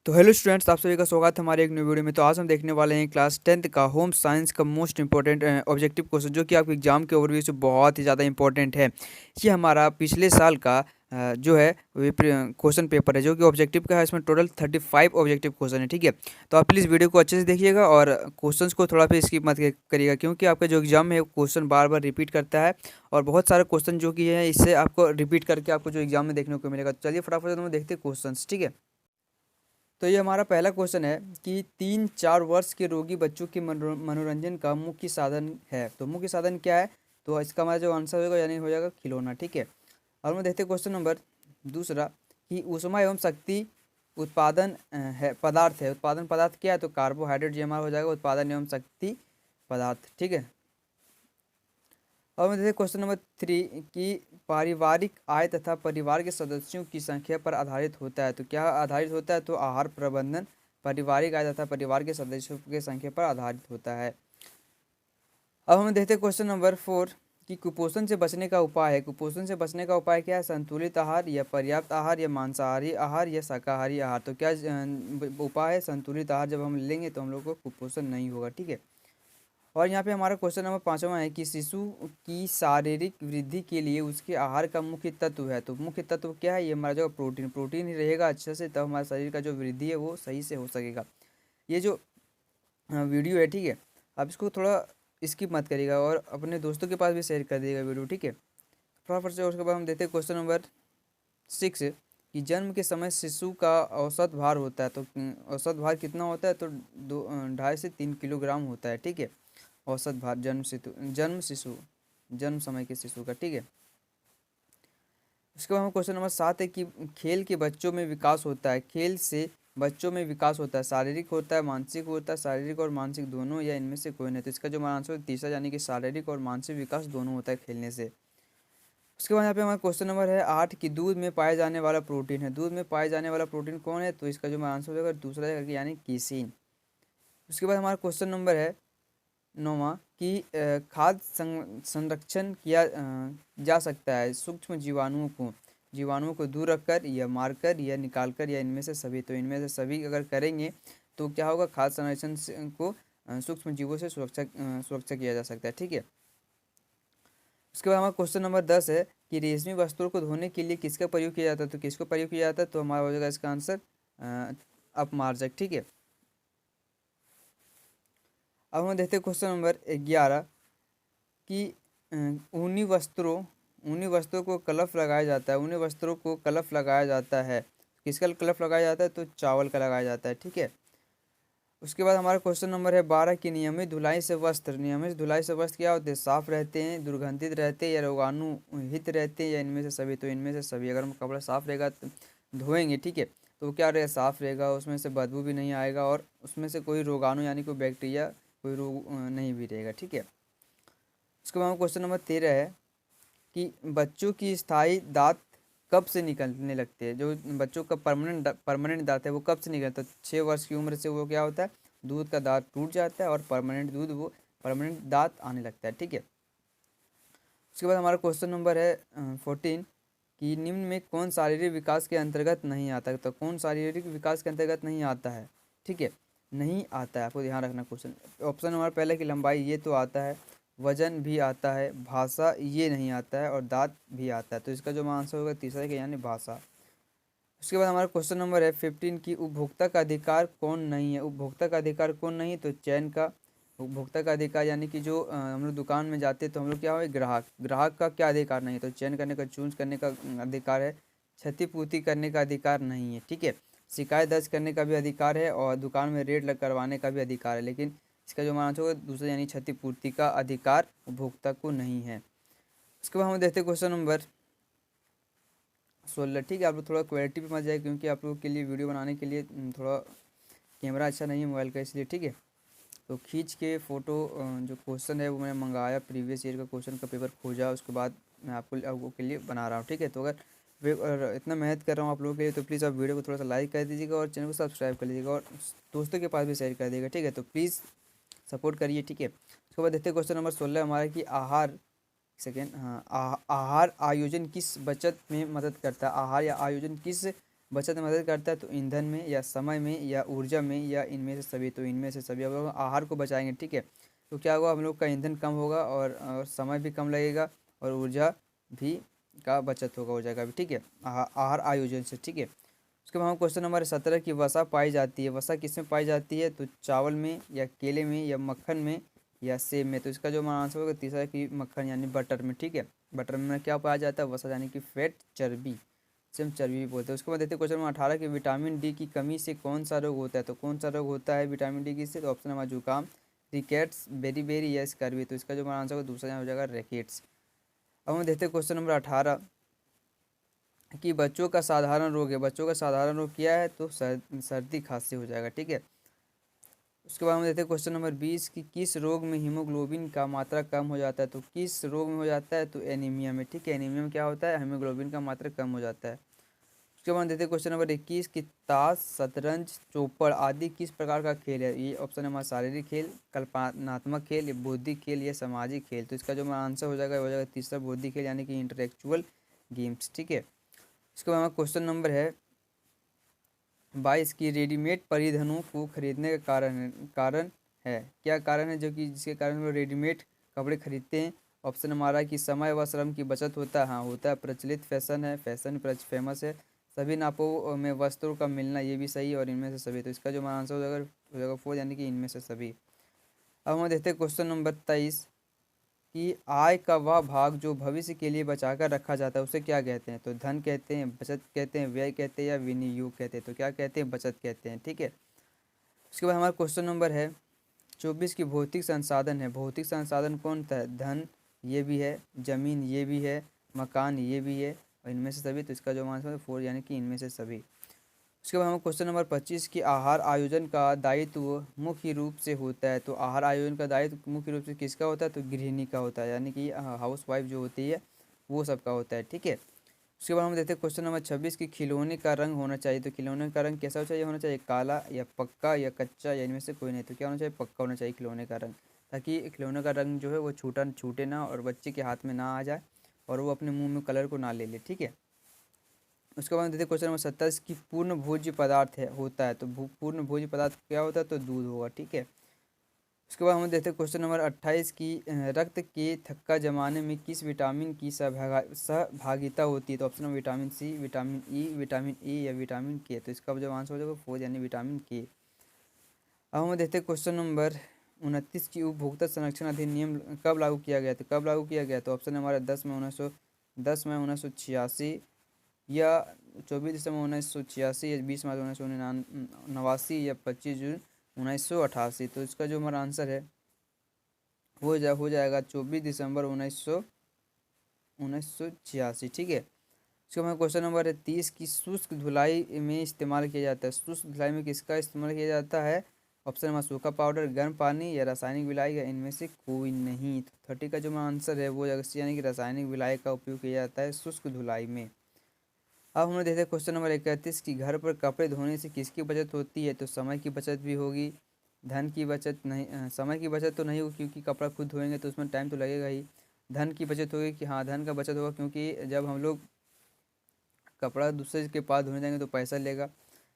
तो hello students, आप सभी का स्वागत है हमारे एक न्यू वीडियो में। तो आज हम देखने वाले हैं क्लास 10th का होम साइंस का मोस्ट इंपॉर्टेंट ऑब्जेक्टिव क्वेश्चन, जो कि आपके एग्जाम के ओवरव्यू से बहुत ही ज़्यादा इंपॉर्टेंट है। ये हमारा पिछले साल का जो है क्वेश्चन पेपर है, जो कि ऑब्जेक्टिव का है। इसमें टोटल 35 ऑब्जेक्टिव क्वेश्चन है, ठीक है। तो आप प्लीज़ वीडियो को अच्छे से देखिएगा और क्वेश्चंस को थोड़ा भी स्किप मत करिएगा, क्योंकि आपका जो एग्जाम है क्वेश्चन बार बार रिपीट करता है। और बहुत सारे क्वेश्चन जो कि है, इससे आपको रिपीट करके आपको जो एग्जाम में देखने को मिलेगा। तो चलिए फटाफट से हम देखते हैं क्वेश्चन, ठीक है। तो ये हमारा पहला क्वेश्चन है कि 3-4 वर्ष के रोगी बच्चों के मनोरंजन का मुख्य साधन है। तो मुख्य साधन क्या है? तो इसका हमारा जो आंसर होगा यानी हो जाएगा खिलौना, ठीक है। और हम देखते हैं क्वेश्चन नंबर दूसरा कि ऊष्मा एवं शक्ति उत्पादन है पदार्थ है। उत्पादन पदार्थ क्या है? तो कार्बोहाइड्रेट, ये हमारा हो जाएगा उत्पादन एवं शक्ति पदार्थ, ठीक है। और हम देखते हैं क्वेश्चन नंबर 3 कि पारिवारिक आय तथा परिवार के सदस्यों की संख्या पर आधारित होता है। तो क्या आधारित होता है? तो आहार प्रबंधन पारिवारिक आय तथा परिवार के सदस्यों की संख्या पर आधारित होता है। अब हम देखते हैं क्वेश्चन नंबर 4 कि कुपोषण से बचने का उपाय है। कुपोषण से बचने का उपाय क्या है? संतुलित आहार या पर्याप्त आहार या मांसाहारी आहार या शाकाहारी आहार। तो क्या उपाय है? संतुलित आहार जब हम लेंगे तो हम लोग को कुपोषण नहीं होगा, ठीक है। और यहाँ पे हमारा क्वेश्चन नंबर 5वां है कि शिशु की शारीरिक वृद्धि के लिए उसके आहार का मुख्य तत्व है। तो मुख्य तत्व क्या है? ये हमारा जो प्रोटीन प्रोटीन ही रहेगा अच्छे से, तब हमारे शरीर का जो वृद्धि है वो सही से हो सकेगा। ये जो वीडियो है, ठीक है, आप इसको थोड़ा स्किप मत करिएगा और अपने दोस्तों के पास भी शेयर कर दीजिएगा वीडियो, ठीक है। फटाफट से उसके बाद हम देखते हैं क्वेश्चन नंबर 6 कि जन्म के समय शिशु का औसत भार होता है। तो औसत भार कितना होता है? तो 2.5 से 3 किलोग्राम होता है, ठीक है। औसत भार जन्म समय के शिशु का, ठीक है। उसके बाद हम क्वेश्चन नंबर 7 है कि खेल के बच्चों में विकास होता है। खेल से बच्चों में विकास होता है, शारीरिक होता है, मानसिक होता है, शारीरिक और मानसिक दोनों, या इनमें से कोई नहीं। तो इसका जो हमारा आंसर है तीसरा, यानी कि शारीरिक और मानसिक विकास दोनों होता है खेलने से। उसके बाद यहाँ पे हमारा क्वेश्चन नंबर है 8 कि दूध में पाए जाने वाला प्रोटीन है। दूध में पाए जाने वाला प्रोटीन कौन है? तो इसका जो हमारा आंसर होगा दूसरा, यानी केसीन। उसके बाद हमारा क्वेश्चन नंबर है 9वां कि खाद्य संरक्षण किया जा सकता है सूक्ष्म जीवाणुओं को दूर रखकर या मारकर या निकालकर, या इनमें से सभी। तो इनमें से सभी अगर करेंगे तो क्या होगा? खाद्य संरक्षण को सूक्ष्म जीवों से सुरक्षा किया जा सकता है, ठीक है। उसके बाद हमारा क्वेश्चन नंबर 10 है कि रेशमी वस्त्रों को धोने के लिए किसका प्रयोग किया जाता है। तो किसको प्रयोग किया जाता है? तो हमारा हो जाएगा इसका आंसर अपमार्जक, ठीक है। अब हम देखते हैं क्वेश्चन नंबर 11 कि ऊनी वस्त्रों को कलफ लगाया जाता है। ऊनी वस्त्रों को कलफ लगाया जाता है। किसका कलफ लगाया जाता है? तो चावल का लगाया जाता है, ठीक है। उसके बाद हमारा क्वेश्चन नंबर है 12 की नियमित धुलाई से वस्त्र क्या होते हैं? साफ रहते हैं, दुर्गंधित रहते हैं, या रोगाणुहित रहते हैं, या इनमें से सभी। तो इनमें से सभी। अगर हम कपड़ा साफ रहेगा तो धोएंगे, ठीक है, तो वो क्या रहेगा? साफ रहेगा, उसमें से बदबू भी नहीं आएगा और उसमें से कोई रोगाणु यानी कोई बैक्टीरिया, कोई रोग नहीं भी रहेगा, ठीक है। उसके बाद क्वेश्चन नंबर 13 है कि बच्चों की स्थायी दांत कब से निकलने लगते हैं। जो बच्चों का परमानेंट दांत है वो कब से निकलता है? 6 वर्ष की उम्र से वो क्या होता है? दूध का दांत टूट जाता है और परमानेंट दांत आने लगता है, ठीक है। उसके बाद हमारा क्वेश्चन नंबर है 14 कि निम्न में कौन शारीरिक विकास के अंतर्गत नहीं आता है। तो कौन शारीरिक विकास के अंतर्गत नहीं आता है, ठीक है, नहीं आता है, आपको ध्यान रखना क्वेश्चन। ऑप्शन नंबर पहले की लंबाई, ये तो आता है। वजन भी आता है। भाषा, ये नहीं आता है। और दांत भी आता है। तो इसका जो आंसर होगा तीसरा का, यानी भाषा। उसके बाद हमारा क्वेश्चन नंबर है 15 की उपभोक्ता का अधिकार कौन नहीं है। उपभोक्ता का अधिकार कौन नहीं है? तो चयन का उपभोक्ता का अधिकार, यानी कि जो हम लोग दुकान में जाते हैं तो हम लोग क्या हो, ग्राहक का क्या अधिकार नहीं है? तो चयन करने का, चूज करने का अधिकार है। क्षतिपूर्ति करने का अधिकार नहीं है, ठीक है। शिकायत दर्ज करने का भी अधिकार है और दुकान में रेड करवाने का भी अधिकार है, लेकिन इसका जो आंसर होगा दूसरा, यानी क्षतिपूर्ति का अधिकार उपभोक्ता को नहीं है। उसके बाद हम देखते हैं क्वेश्चन नंबर 16, ठीक है। आप लोग थोड़ा क्वालिटी पे मत जाए, क्योंकि आप लोगों के लिए वीडियो बनाने के लिए थोड़ा कैमरा अच्छा नहीं है मोबाइल का, इसलिए, ठीक है। तो खींच के फ़ोटो जो क्वेश्चन है वो मैंने मंगाया, प्रीवियस ईयर का क्वेश्चन का पेपर खोजा, उसके बाद मैं आपको के लिए बना रहा हूँ, ठीक है। तो अगर इतना मेहनत कर रहा हूँ आप लोगों के लिए, तो प्लीज़ आप वीडियो को थोड़ा सा लाइक कर दीजिएगा और चैनल को सब्सक्राइब कर लीजिएगा और दोस्तों के पास भी शेयर कर दीजिएगा, ठीक है। तो प्लीज़ सपोर्ट करिए, ठीक है। उसके बाद देखते हैं क्वेश्चन नंबर 16 हमारा कि आहार आयोजन किस बचत में मदद करता है। आहार या आयोजन किस बचत में मदद करता है तो ईंधन में या समय में या ऊर्जा में या इनमें से सभी, तो इनमें से सभी। अब लोग आहार को बचाएंगे, ठीक है, तो क्या होगा, हम लोग का ईंधन कम होगा और समय भी कम लगेगा और ऊर्जा भी का बचत होगा, ऊर्जा का भी, ठीक है, आहार आयोजन से, ठीक है। उसके बाद हम क्वेश्चन नंबर 17 की वसा पाई जाती है, वसा किस में पाई जाती है, तो चावल में या केले में या मक्खन में या सेब में, तो इसका जो हमारा आंसर होगा तीसरा की मक्खन यानी बटर में, ठीक है। बटर में क्या पाया जाता है, वसा यानी कि फैट, चर्बी, से हम चर्बी भी बोलते हैं। उसके बाद देखते हैं क्वेश्चन नंबर 18 की विटामिन डी की कमी से कौन सा रोग होता है, तो कौन सा रोग होता है विटामिन डी की से, तो ऑप्शन नंबर जुकाम, रिकेट्स, बेरी या स्कर्वी, तो इसका जो हमारा आंसर होगा दूसरा हो जाएगा रैकेट्स। अब हम देखते हैं क्वेश्चन नंबर 18 कि बच्चों का साधारण रोग है, बच्चों का साधारण रोग क्या है, तो सर्दी खांसी हो जाएगा, ठीक है। उसके बाद हम देखते हैं क्वेश्चन नंबर 20 कि किस रोग में हीमोग्लोबिन का मात्रा कम हो जाता है, तो किस रोग में हो जाता है, तो एनीमिया में, ठीक है। एनीमिया में क्या होता है, हीमोग्लोबिन का मात्रा कम हो जाता है। उसके बाद देते हैं क्वेश्चन नंबर 21 कि ताश, शतरंज, चौपड़ आदि किस प्रकार का खेल है, ये ऑप्शन है हमारा शारीरिक खेल, कल्पनात्मक खेल, या बौद्धिक खेल, या सामाजिक खेल, तो इसका जो हमारा आंसर हो जाएगा तीसरा बौद्धिक खेल यानी कि इंटेलेक्चुअल गेम्स, ठीक है। इसके बाद हमारा क्वेश्चन नंबर है 22 की रेडीमेड परिधानों को खरीदने का कारण है, क्या कारण है जो कि जिसके कारण हम लोग रेडीमेड कपड़े खरीदते हैं। ऑप्शन हमारा है कि समय व श्रम की बचत होता है, हाँ होता है, प्रचलित फैशन है, फैशन फेमस है, सभी नापों में वस्त्रों का मिलना, ये भी सही, और इनमें से सभी, तो इसका जो हमारा आंसर हो जाएगा 4 यानी कि इनमें से सभी। अब हम देखते हैं क्वेश्चन नंबर 23 कि आय का वह भाग जो भविष्य के लिए बचाकर रखा जाता है उसे क्या कहते हैं, तो धन कहते हैं, बचत कहते हैं, व्यय कहते हैं, या विनियोग कहते हैं, तो क्या कहते हैं, बचत कहते हैं, ठीक है। उसके बाद हमारा क्वेश्चन नंबर है 24 की भौतिक संसाधन है, भौतिक संसाधन कौन सा है, धन ये भी है, जमीन ये भी है, मकान ये भी है, और इनमें से सभी, तो इसका जो आंसर है 4 यानी कि इनमें से सभी। उसके बाद हम क्वेश्चन नंबर 25 की आहार आयोजन का दायित्व मुख्य रूप से होता है, तो आहार आयोजन का दायित्व मुख्य रूप से किसका होता है, तो गृहिणी का होता है, यानी कि हाउस वाइफ जो होती है वो सबका होता है, ठीक है। उसके बाद हम देखते हैं क्वेश्चन नंबर 26 की खिलौने का रंग होना चाहिए, तो खिलौने का रंग कैसा होना चाहिए, काला या पक्का या कच्चा, या इनमें से कोई नहीं, तो क्या होना चाहिए, पक्का होना चाहिए खिलौने का रंग, ताकि खिलौने का रंग जो है वो छूटे ना और बच्चे के हाथ में ना आ जाए और वो अपने मुंह में कलर को ना ले ले, ठीक है। उसके बाद देते क्वेश्चन नंबर 27 की पूर्ण भोज्य पदार्थ है होता है, तो पूर्ण भोज्य पदार्थ क्या होता है, तो दूध होगा, ठीक है। उसके बाद हम देखते हैं क्वेश्चन नंबर 28 की रक्त के थक्का जमाने में किस विटामिन की सहभागिता होती है, तो option vitamin C, vitamin E, vitamin A, या विटामिन के, तो इसका जो आंसर हो जाएगा 4 यानी विटामिन के। अब हम देखते हैं क्वेश्चन नंबर 29 की उपभोक्ता संरक्षण अधिनियम कब लागू किया गया, तो कब लागू किया गया, तो ऑप्शन हमारा 10 मई 1986, या 24 दिसंबर 1986, या 20 मार्च 1989, या 25 जून 1988, तो इसका जो हमारा आंसर है हो जाएगा 24 दिसंबर 1986, ठीक है। इसका हमारा क्वेश्चन नंबर है 30 की शुष्क धुलाई में इस्तेमाल किया जाता है, शुष्क धुलाई में किसका इस्तेमाल किया जाता है, ऑप्शन नंबर सूखा पाउडर, गर्म पानी, या रासायनिक विलाई, या इनमें से कोई नहीं, तो 30 का जो हमारा आंसर है वो यानी कि रासायनिक विलाई का उपयोग किया जाता है शुष्क धुलाई में। अब हम लोग देखते हैं क्वेश्चन नंबर 31 की घर पर कपड़े धोने से किसकी बचत होती है, तो समय की बचत भी होगी, धन की बचत नहीं, समय की बचत तो नहीं होगी क्योंकि कपड़ा खुद धोएंगे तो उसमें टाइम तो लगेगा ही। धन की बचत होगी कि हाँ धन का बचत होगा क्योंकि जब हम लोग कपड़ा दूसरे के पास धोने जाएंगे तो पैसा लेगा,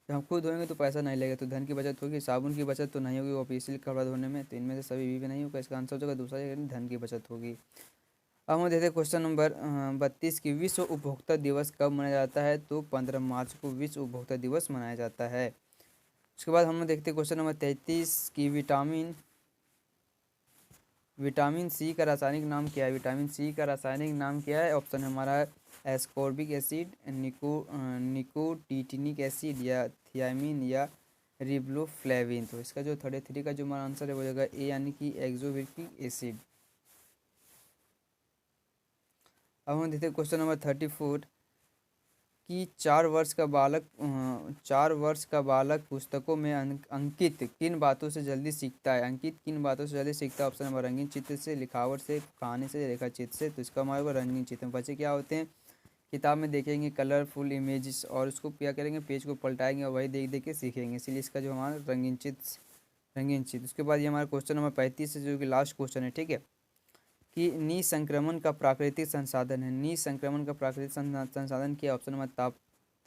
जब हम खुद धोएंगे तो पैसा नहीं लेगा, तो धन की बचत होगी। साबुन की बचत तो नहीं होगी ऑफिशियल कपड़ा धोने में, तो इनमें से सभी भी नहीं होगा, इसका आंसर हो जाएगा दूसरा, यानी धन की बचत होगी। अब हम देखते हैं क्वेश्चन नंबर 32 की विश्व उपभोक्ता दिवस कब मनाया जाता है, तो 15 मार्च को विश्व उपभोक्ता दिवस मनाया जाता है। उसके बाद हम देखते हैं क्वेश्चन नंबर 33 की विटामिन सी का रासायनिक नाम क्या है, विटामिन सी का रासायनिक नाम क्या है, ऑप्शन हमारा है एस्कॉर्बिक एसिड, निकोटिनिक एसिड, या थियामिन, या रिबोफ्लेविन, तो इसका जो 33 का जो हमारा आंसर है वो जाएगा ए यानी कि एक्सोबिक एसिड। अब हम देखते हैं क्वेश्चन नंबर 34 कि 4 वर्ष का बालक पुस्तकों में अंकित किन बातों से जल्दी सीखता है, अंकित किन बातों से जल्दी सीखता है, ऑप्शन नंबर रंगीन चित्र से, लिखावट से, कहानी से, रेखा चित्र से, तो इसका हमारे को रंगीन चित्र। बच्चे क्या होते हैं, किताब में देखेंगे कलरफुल इमेजेस और उसको क्या करेंगे, पेज को पलटाएंगे और वही देख देख के सीखेंगे, इसलिए इसका जो हमारा रंगीन चित्र। उसके बाद ये हमारा क्वेश्चन नंबर 35 है जो कि लास्ट क्वेश्चन है, ठीक है, कि निसंक्रमण का प्राकृतिक संसाधन है, निसंक्रमण का प्राकृतिक संसाधन क्या, ऑप्शन नंबर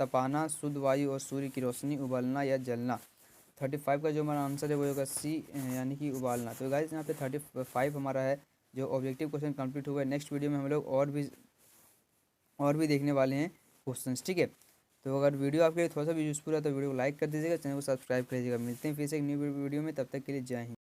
तपाना, शुद्ध वायु और सूर्य की रोशनी, उबलना या जलना। 35 का जो हमारा आंसर है वो होगा सी, यानी कि उबालना। तो गाइस यहाँ पे 35 हमारा है जो ऑब्जेक्टिव क्वेश्चन कंप्लीट हुआ है। नेक्स्ट वीडियो में हम लोग और भी देखने वाले हैं क्वेश्चंस, ठीक है। तो अगर वीडियो आपके लिए थोड़ा सा भी यूज़फुल है तो वीडियो को लाइक कर दीजिएगा, चैनल को सब्सक्राइब कर दीजिएगा। मिलते हैं फिर से एक न्यू वीडियो में, तब तक के लिए जय हिंद।